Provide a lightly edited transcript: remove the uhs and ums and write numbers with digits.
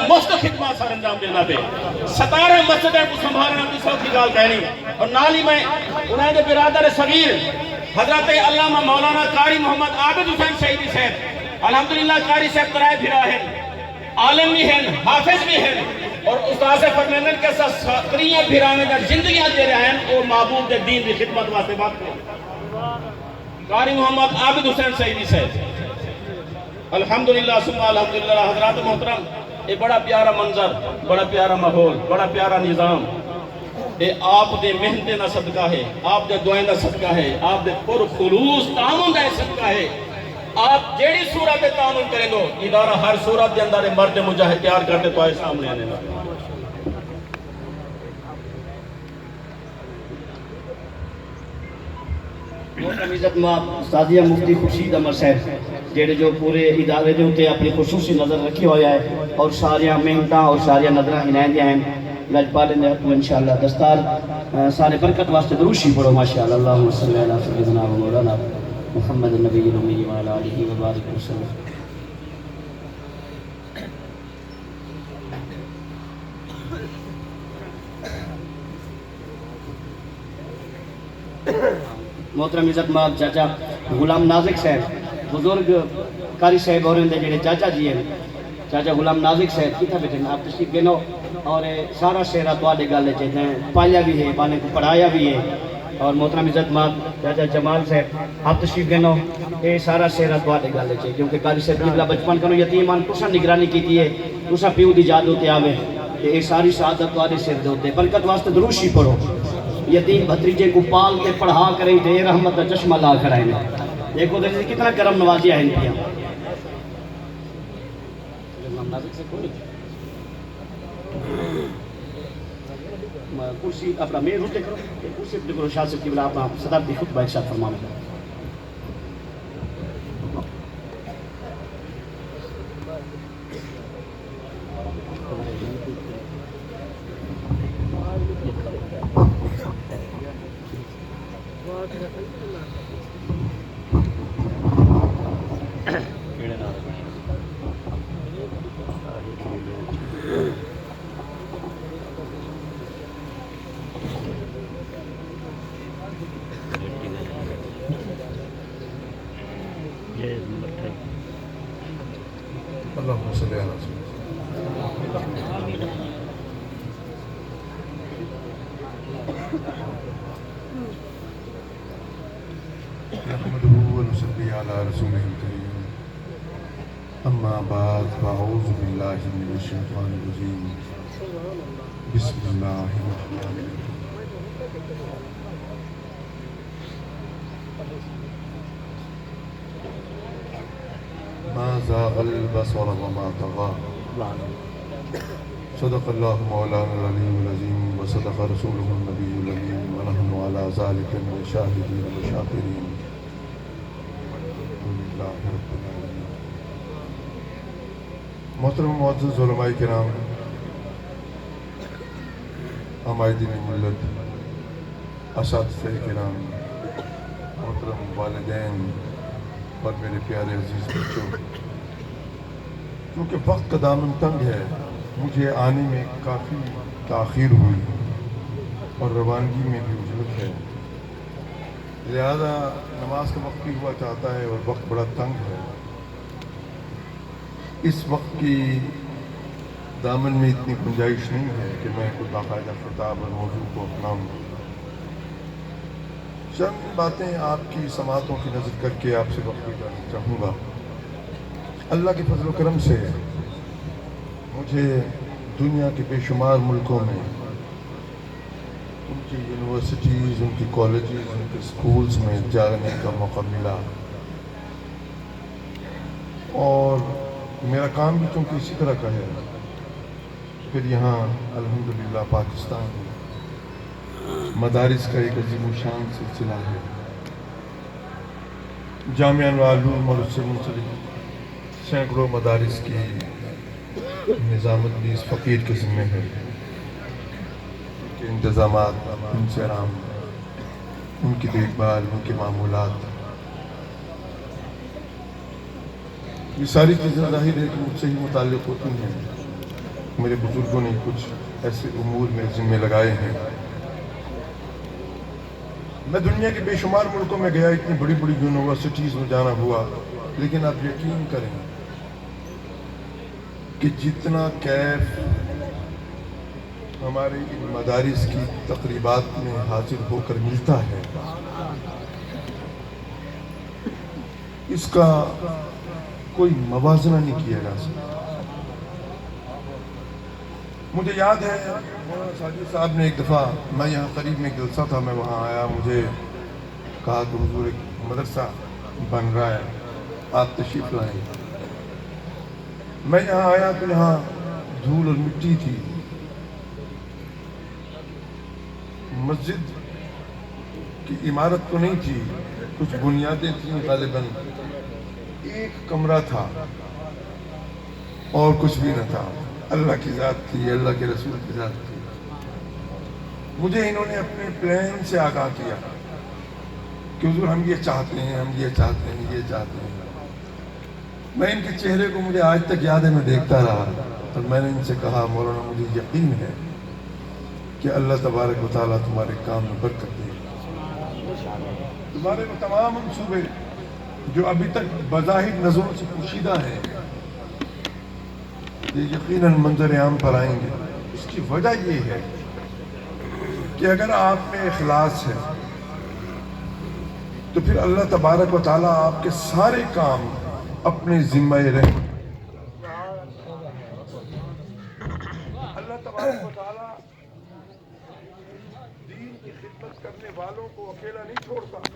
مفت خدمات سر انجام دینا پہ 17 مسجدیں کو سنبھالنا بھی سو کی گال کہنی اور نالی میں انہیں دے برادر صغیر حضرت علامہ مولانا قاری محمد عابد حسین شہیدی صاحب الحمدللہ قاری صاحب ترائے بھرا ہے عالم بھی ہیں حافظ بھی ہیں اور استاذ فرمینن کے ساتھ ستریاں بھرانے کا زندگیاں دے رہے ہیں اور معبود دین دی خدمت واسطے بات کریں قاری محمد عابد حسین شہیدی صاحب الحمدللہ ثم الحمدللہ حضرات محترم یہ بڑا پیارا منظر بڑا پیارا ماحول بڑا پیارا نظام یہ آپ دے محنت نہ صدقہ ہے آپ دے دعائیں نہ صدقہ ہے آپ دے پر خلوص تعاون دا صدقہ ہے آپ جیڑی صورت تعاون کریں گو ادارہ ہر صورت دے اندر مرد مجاہد تیار کرتے تو آئے سامنے آنے گا محترم عزت مآب استاذیہ مفتی خورشید احمد صاحب جڑے جو پورے ادارے دے ہوتے اپنی خصوصی نظر رکھی ہویا ہے اور ساریاں محنتاں اور ساریاں نظریں ہنائیں دیا ہیں لجپال نے حکم انشاءاللہ دستار سارے برکت واسطے دروشی پڑھو ماشاءاللہ اللہم صلی اللہ سیدنا و مولانا محمد النبی الامی وعلی آلہ وبارک وسلم محترم عزت مآب چاچا غلام نازک صاحب بزرگ قاری صاحب اور اندے جڑے چاچا جی ہیں چاچا غلام نازک صاحب کتھا بیٹھے ہیں آپ تشریف گنو اور سارا شہرہ توڑے گالے چاہتے ہیں پایا بھی ہے بانے کو پڑھایا بھی ہے اور محترم عزت مآب چاچا جمال صاحب آپ تشریف گنو یہ سارا شہرہ توڑے گالے چاہتے کیونکہ قاری صاحب جبلا بچپن کنو یتیمان کسا نگرانی کی ہے کسا پیو دی جاد ہوتے آوے یہ ساری شہادت توڑے شہر ہوتے برکت واسطے دروشی پڑھو یتیم بھتریجے کو پال کے پڑھا کریں تھے رحمت کا چشمہ لا کرائیں دیکھو دیکھو کتنا کرم نوازی ہے ان کیا کرسی اپنا میں روتے کرو کرسی اپنے کرو شاہ صاحب کی بلا اپنا صدارتی خطبہ ایک ساتھ فرمانا ہے اللهم صل على سيدنا نحمده ونصلي على رسوله الكريم اما بعد فاعوذ بالله من الشيطان الرجيم بسم الله الرحمن الرحيم ما زاغ البصر وما طغى صدق الله مولانا العلي العظيم وصدق رسوله النبي الأمين ونحن على ذلك من الشاهدين والشاكرين الحمد لله رب العالمين محترم معزز علماء کرام عمائدین ملت اساتذہ کرام محترم والدین اور میرے پیارے عزیز بچوں کیونکہ وقت کا دامن تنگ ہے مجھے آنے میں کافی تاخیر ہوئی اور روانگی میں بھی عجلت ہے لہذا نماز کا وقت بھی ہوا چاہتا ہے اور وقت بڑا تنگ ہے اس وقت کی دامن میں اتنی گنجائش نہیں ہے کہ میں کوئی باقاعدہ خطاب اور موضوع کو اپناؤں چند باتیں آپ کی سماعتوں کی نظر کر کے آپ سے وقت کرنا چاہوں گا اللہ کے فضل و کرم سے مجھے دنیا کے بے شمار ملکوں میں ان کی یونیورسٹیز ان کی کالجز ان کے سکولز میں جانے کا موقع ملا اور میرا کام بھی چونکہ اسی طرح کا ہے پھر یہاں الحمدللہ پاکستان میں مدارس کا ایک عظیم و شان سلسلہ ہے جامعہ انوار اور اس سے منسلک سینکڑوں مدارس کی نظامت بھی اس فقیر کے ذمہ ہے ان کے انتظامات ان سے آرام ان کی دیکھ بھال ان کے معمولات یہ ساری چیزیں ظاہر ہے کہ مجھ سے ہی متعلق ہوتی ہیں میرے بزرگوں نے کچھ ایسے امور میرے ذمہ لگائے ہیں. میں دنیا کے بے شمار ملکوں میں گیا، اتنی بڑی بڑی یونیورسٹیز میں جانا ہوا، لیکن آپ یقین کریں کہ جتنا کیف ہمارے ان مدارس کی تقریبات میں حاضر ہو کر ملتا ہے، اس کا کوئی موازنہ نہیں کیا جا سکتا. مجھے یاد ہے مولانا ساجد صاحب نے ایک دفعہ، میں یہاں قریب میں جلسہ تھا، میں وہاں آیا، مجھے کہا کہ حضور ایک مدرسہ بن رہا ہے، آپ تشریف لائیں. میں یہاں آیا تو یہاں دھول اور مٹی تھی، مسجد کی عمارت تو نہیں تھی، کچھ بنیادیں تھیں غالباً، ایک کمرہ تھا اور کچھ بھی نہ تھا. اللہ کی ذات تھی، اللہ کے رسول کی ذات تھی. مجھے انہوں نے اپنے پلان سے آگاہ کیا کہ حضور ہم یہ چاہتے ہیں، ہم یہ چاہتے ہیں، یہ چاہتے ہیں. میں ان کے چہرے کو مجھے آج تک یاد ہے، میں دیکھتا رہا اور میں نے ان سے کہا مولانا مجھے یقین ہے کہ اللہ تبارک و تعالیٰ تمہارے کام میں برکت دے گا. تمہارے وہ تمام منصوبے جو ابھی تک بظاہر نظروں سے پوشیدہ ہیں، یہ یقیناً منظر عام پر آئیں گے. اس کی وجہ یہ ہے کہ اگر آپ میں اخلاص ہے تو پھر اللہ تبارک و تعالیٰ آپ کے سارے کام اپنے ذمہ رہیں. اللہ تبارک و تعالیٰ دین کی خدمت کرنے والوں کو اکیلا نہیں چھوڑ